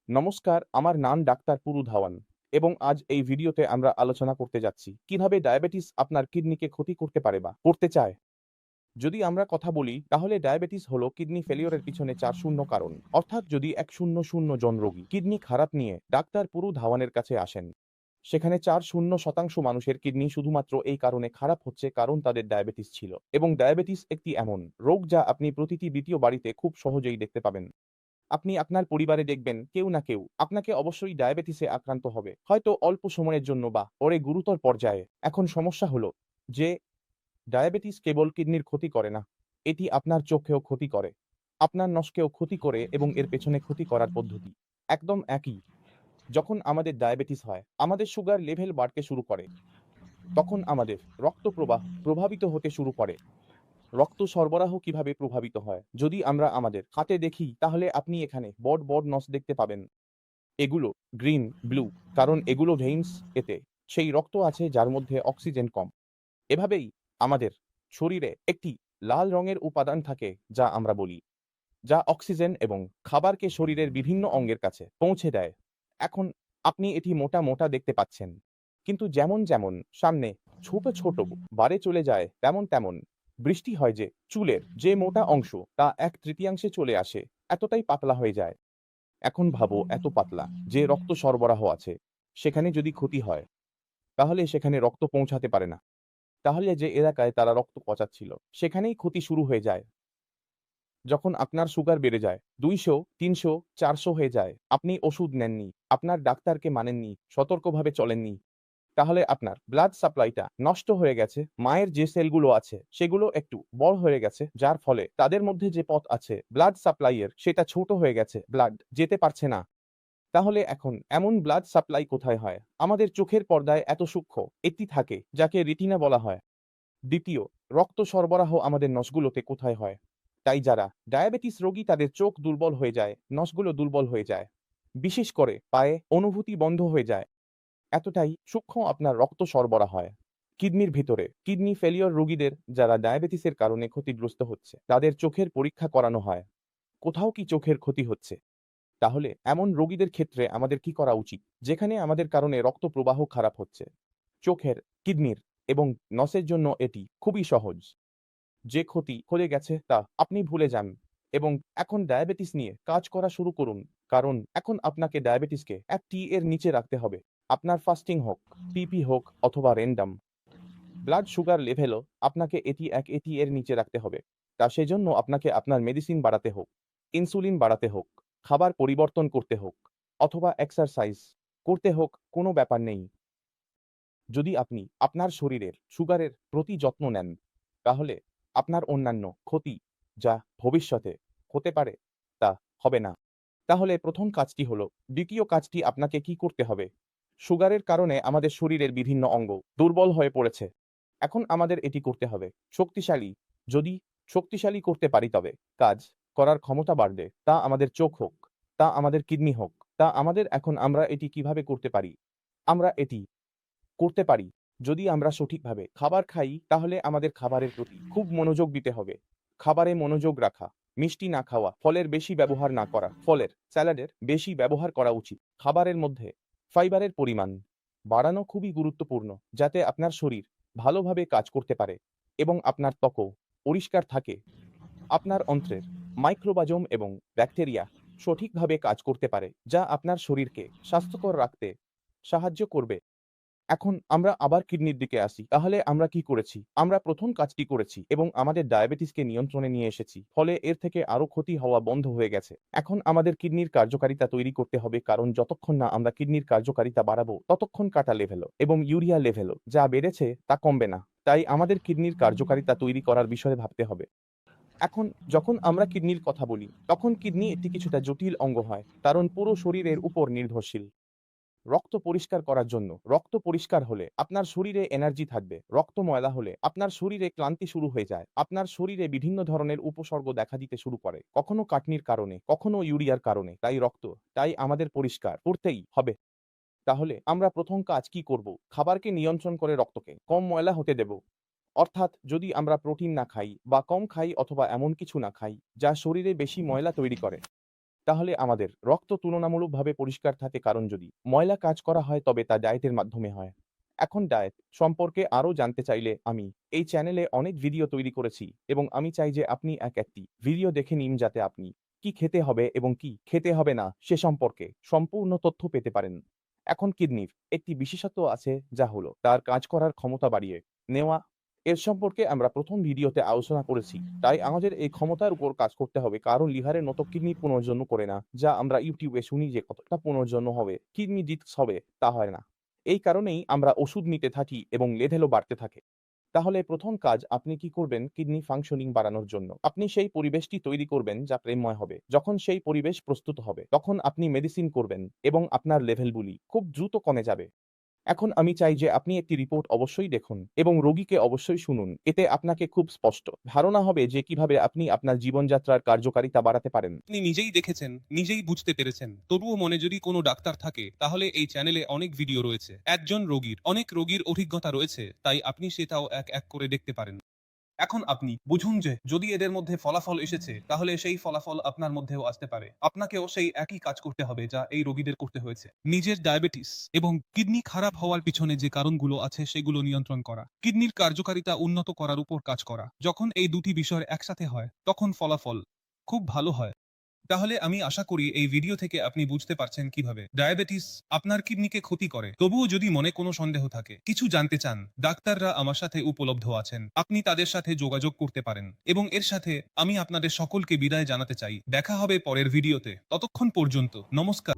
নমস্কার, আমার নাম ডাক্তার পুরু ধাওয়ান এবং আজ এই ভিডিওতে আমরা আলোচনা করতে যাচ্ছি কিভাবে ডায়াবেটিস আপনার কিডনিকে ক্ষতি করতে পারে বা করতে চায়। যদি আমরা কথা বলি তাহলে ডায়াবেটিস হলো কিডনি ফেলিওরের পিছনে 4-0 কারণ। অর্থাৎ যদি 100 জন রোগী কিডনি খারাপ নিয়ে ডাক্তার পুরু ধাওয়ানের কাছে আসেন, সেখানে 4-0% মানুষের কিডনি শুধুমাত্র এই কারণে খারাপ হচ্ছে কারণ তাদের ডায়াবেটিস ছিল। এবং ডায়াবেটিস একটি এমন রোগ যা আপনি প্রতিটি দ্বিতীয় বাড়িতে খুব সহজেই দেখতে পাবেন। আপনি আপনার পরিবারে দেখবেন কেউ না কেউ আপনাকে অবশ্যই ডায়াবেটিসে আক্রান্ত হবে, হয়তো অল্প সময়ের জন্য বা পরে গুরুতর পর্যায়ে। এখন সমস্যা হলো যে ডায়াবেটিস কেবল কিডনির ক্ষতি করে না, এটি আপনার চোখেও ক্ষতি করে, আপনার নসকেও ক্ষতি করে এবং এর পেছনে ক্ষতি করার পদ্ধতি একদম একই। যখন আমাদের ডায়াবেটিস হয়, আমাদের সুগার লেভেল বাড়তে শুরু করে, তখন আমাদের রক্ত প্রবাহ প্রভাবিত হতে শুরু করে। রক্ত সরবরাহ কিভাবে প্রভাবিত হয় যদি আমরা আমাদের হাতে দেখি, তাহলে আপনি এখানে বড় বড় নস দেখতে পাবেন। এগুলো গ্রিন, ব্লু, কারণ এগুলো ভেইনস। এতে সেই রক্ত আছে যার মধ্যে অক্সিজেন কম। এভাবেই আমাদের শরীরে একটি লাল রঙের উপাদান থাকে যা আমরা বলি, যা অক্সিজেন এবং খাবারকে শরীরের বিভিন্ন অঙ্গের কাছে পৌঁছে দেয়। এখন আপনি এটি মোটা মোটা দেখতে পাচ্ছেন, কিন্তু যেমন যেমন সামনে ছোট ছোট বারে চলে যায়, তেমন তেমন বৃষ্টি হয় যে চুলের যে মোটা অংশ তা 1/3 চলে আসে, এতটাই পাতলা হয়ে যায়। এখন ভাবো, এত পাতলা যে রক্ত সরবরাহ আছে, সেখানে যদি ক্ষতি হয় তাহলে সেখানে রক্ত পৌঁছাতে পারে না। তাহলে যে এলাকায় তারা রক্ত পচাচ্ছিল সেখানেই ক্ষতি শুরু হয়ে যায়। যখন আপনার সুগার বেড়ে যায় 200, 300, 400 হয়ে যায়, আপনি ওষুধ নেননি, আপনার ডাক্তারকে মানেননি, সতর্কভাবে চলেননি, তাহলে আপনার ব্লাড সাপ্লাইটা নষ্ট হয়ে গেছে। মায়ের যে সেলগুলো আছে সেগুলো একটু বড় হয়ে গেছে, যার ফলে তাদের মধ্যে যে পথ আছে ব্লাড সাপ্লাইয়ের সেটা ছোট হয়ে গেছে, ব্লাড যেতে পারছে না। তাহলে এখন এমন ব্লাড সাপ্লাই কোথায় হয়? আমাদের চোখের পর্দায় এত সূক্ষ্ম একটি থাকে যাকে রেটিনা বলা হয়। দ্বিতীয়, রক্ত সরবরাহ আমাদের নসগুলোতে কোথায় হয়? তাই যারা ডায়াবেটিস রোগী তাদের চোখ দুর্বল হয়ে যায়, নসগুলো দুর্বল হয়ে যায়, বিশেষ করে পায়ে অনুভূতি বন্ধ হয়ে যায়। এতটাই সূক্ষ্ম আপনার রক্ত সরবরাহ হয়। কিডনির ভিতরে কিডনি ফেলিওর রোগীদের যারা ডায়াবেটিসের কারণে ক্ষতিগ্রস্ত হচ্ছে, তাদের চোখের পরীক্ষা করানো হয়। কোথাও কি চোখের ক্ষতি হচ্ছে? তাহলে এমন রোগীদের ক্ষেত্রে আমাদের কি করা উচিত? যেখানে আমাদের কারণে রক্ত প্রবাহ খারাপ হচ্ছে, চোখের, কিডনির এবং নসের জন্য এটি খুবই সহজ। যে ক্ষতি হয়ে গেছে তা আপনি ভুলে যান এবং এখন ডায়াবেটিস নিয়ে কাজ করা শুরু করুন। কারণ এখন আপনাকে ডায়াবেটিসকে 1 এর নিচে রাখতে হবে। আপনার ফাস্টিং হোক, পিপি হোক অথবা র্যান্ডম ব্লাড সুগার লেভেলও আপনাকে এটি 180 এর নিচে রাখতে হবে। তা সেজন্য আপনাকে আপনার মেডিসিন বাড়াতে হোক, ইনসুলিন বাড়াতে হোক, খাবার পরিবর্তন করতে হোক অথবা এক্সারসাইজ করতে হোক, কোনো ব্যাপার নেই। যদি আপনি আপনার শরীরের সুগারের প্রতি যত্ন নেন, তাহলে আপনার অন্যান্য ক্ষতি যা ভবিষ্যতে হতে পারে তা হবে না। তাহলে প্রথম কাজটি হলো, দ্বিতীয় কাজটি আপনাকে কি করতে হবে? সুগারের কারণে আমাদের শরীরের বিভিন্ন অঙ্গ দুর্বল হয়ে পড়েছে। এখন আমাদের এটি করতে হবে শক্তিশালী। যদি শক্তিশালী করতে পারি তবে কাজ করার ক্ষমতা বাড়বে। তা আমাদের চোখ হোক, তা আমাদের কিডনি হোক, তা আমাদের এখন আমরা এটি কিভাবে করতে পারি? আমরা এটি করতে পারি যদি আমরা সঠিকভাবে খাবার খাই। তাহলে আমাদের খাবারের প্রতি খুব মনোযোগ দিতে হবে। খাবারে মনোযোগ রাখা, মিষ্টি না খাওয়া, ফলের বেশি ব্যবহার না করা, ফলের স্যালাডের বেশি ব্যবহার করা উচিত। খাবারের মধ্যে ফাইবারের পরিমাণ বাড়ানো খুবই গুরুত্বপূর্ণ, যাতে আপনার শরীর ভালোভাবে কাজ করতে পারে এবং আপনার ত্বকও পরিষ্কার থাকে। আপনার অন্ত্রের মাইক্রোবায়োম এবং ব্যাকটেরিয়া সঠিকভাবে কাজ করতে পারে, যা আপনার শরীরকে স্বাস্থ্যকর রাখতে সাহায্য করবে। এখন আমরা আবার কিডনির দিকে আসি। তাহলে আমরা কি করেছি? আমরা প্রথম কাজটি করেছি এবং আমাদের ডায়াবেটিসকে নিয়ন্ত্রণে নিয়ে এসেছি। ফলে এর থেকে আরো ক্ষতি হওয়া বন্ধ হয়ে গেছে। এখন আমাদের কিডনির কার্যকারিতা তৈরি করতে হবে, কারণ যতক্ষণ না আমরা কিডনির কার্যকারিতা বাড়াবো, ততক্ষণ কাটা লেভেলও এবং ইউরিয়া লেভেলও যা বেড়েছে তা কমবে না। তাই আমাদের কিডনির কার্যকারিতা তৈরি করার বিষয়ে ভাবতে হবে। এখন যখন আমরা কিডনির কথা বলি, তখন কিডনি একটি কিছুটা জটিল অঙ্গ হয়, কারণ পুরো শরীরের উপর নির্ভরশীল রক্ত পরিষ্কার করার জন্য। রক্ত পরিষ্কার হলে আপনার শরীরে এনার্জি থাকবে, রক্ত ময়লা হলে আপনার শরীরে ক্লান্তি শুরু হয়ে যায়, আপনার শরীরে বিভিন্ন ধরনের উপসর্গ দেখা দিতে শুরু করে, কখনো কাটনির কারণে, কখনো ইউরিয়ার কারণে। তাই আমাদের পরিষ্কার করতেই হবে। তাহলে আমরা প্রথম কাজ কি করব? খাবারকে নিয়ন্ত্রণ করে রক্তকে কম ময়লা হতে দেব। অর্থাৎ যদি আমরা প্রোটিন না খাই বা কম খাই অথবা এমন কিছু না খাই যা শরীরে বেশি ময়লা তৈরি করে, তাহলে আমাদের রক্ত তুলনামূলকভাবে পরিষ্কার থাকে, কারণ যদি ময়লা কাজ করা হয় তবে তা ডায়েটের মাধ্যমে হয়। এখন ডায়েট সম্পর্কে আরও জানতে চাইলে আমি এই চ্যানেলে অনেক ভিডিও তৈরি করেছি এবং আমি চাই যে আপনি একটি ভিডিও দেখে নিন, যাতে আপনি কি খেতে হবে এবং কি খেতে হবে না সে সম্পর্কে সম্পূর্ণ তথ্য পেতে পারেন। এখন কিডনির একটি বিশেষত্ব আছে, যা হলো তার কাজ করার ক্ষমতা বাড়িয়ে নেওয়া। এর সম্পর্কে আমরা প্রথম ভিডিওতে আলোচনা করেছি। তাই আমাদের এই ক্ষমতার উপর কাজ করতে হবে, কারণ লিভারের মতো কিডনি পুনর্জন্ম করে না, যা আমরা ইউটিউবে শুনি যে কতটা পুনর্জন্ম হবে, কিডনি ডিস্ক হবে, তা হয় না। এই কারণেই আমরা ওষুধ নিতে থাকি এবং লেভেলও বাড়তে থাকে। তাহলে প্রথম কাজ আপনি কি করবেন কিডনি ফাংশনিং বাড়ানোর জন্য? আপনি সেই পরিবেশটি তৈরি করবেন যা প্রেমময় হবে। যখন সেই পরিবেশ প্রস্তুত হবে, তখন আপনি মেডিসিন করবেন এবং আপনার লেভেলগুলি খুব দ্রুত কমে যাবে। এখন আমি চাই যে আপনি একটি রিপোর্ট অবশ্যই দেখুন এবং রোগীকে অবশ্যই শুনুন। এতে আপনাকে খুব স্পষ্ট ধারণা হবে যে কিভাবে আপনি আপনার জীবনযাত্রার কার্যকারিতা বাড়াতে পারেন। আপনি নিজেই দেখেছেন, নিজেই বুঝতে পেরেছেন। তবুও মনে যদি কোনো ডাক্তার থাকে, তাহলে এই চ্যানেলে অনেক ভিডিও রয়েছে। একজন রোগীর, অনেক রোগীর অভিজ্ঞতা রয়েছে, তাই আপনি সেটাও এক এক করে দেখতে পারেন। এখন আপনি বুঝুন যে যদি এদের মধ্যে ফলাফল এসেছে, তাহলে সেই ফলাফল আপনার মধ্যেও আসতে পারে। আপনাকেও সেই একই কাজ করতে হবে যা এই রোগীদের করতে হয়েছে। নিজের ডায়াবেটিস এবং কিডনি খারাপ হওয়ার পিছনে যে কারণগুলো আছে সেগুলো নিয়ন্ত্রণ করা, কিডনির কার্যকারিতা উন্নত করার উপর কাজ করা। যখন এই দুটি বিষয় একসাথে হয়, তখন ফলাফল খুব ভালো হয়। তাহলে আমি আশা করি এই ভিডিও থেকে আপনি বুঝতে পারছেন কিভাবে ডায়াবেটিস আপনার কিডনিকে ক্ষতি করে। তবুও যদি মনে কোনো সন্দেহ থাকে, কিছু জানতে চান, ডাক্তাররা আমার সাথে উপলব্ধ আছেন। আপনি তাদের সাথে যোগাযোগ করতে পারেন। এবং এর সাথে আমি আপনাদের সকলকে বিদায় জানাতে চাই। দেখা হবে পরের ভিডিওতে। ততক্ষণ পর্যন্ত নমস্কার।